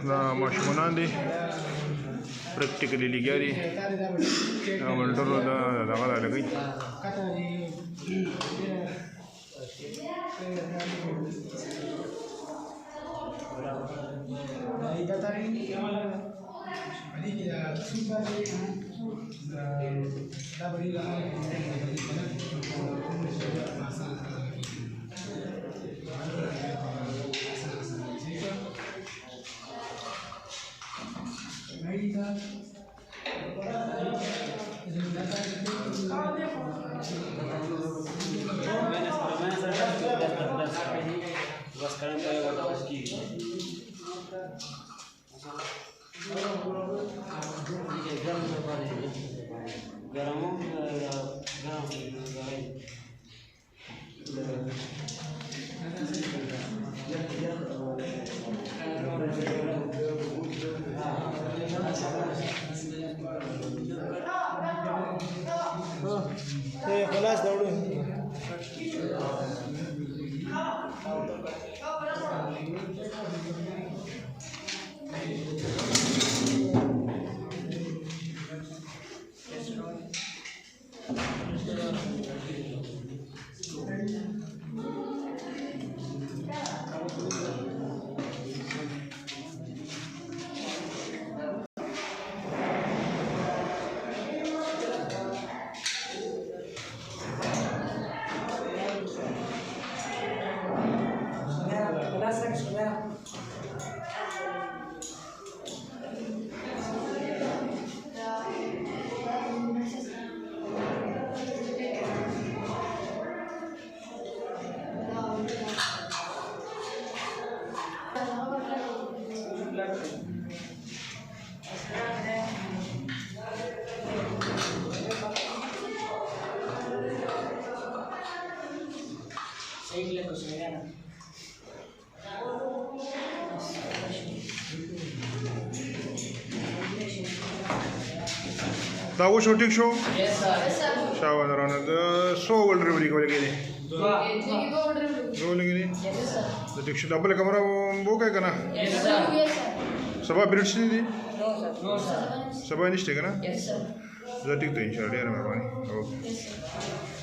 دا ماشومان دي پریکټیکلی لګیا دي دا ولډرو دا دغه لګي خلاص دौड़ो دا وشو ټیک شو شاو درانه د سو ول ډریوري کولې کېدی دوه لګېدي د ټیک شو ډبل کمره وګه کنه سبا بیرټ شي دي سبا نشته کنه زه ټیک ته ان شاء الله ډیر مهرباني اوکے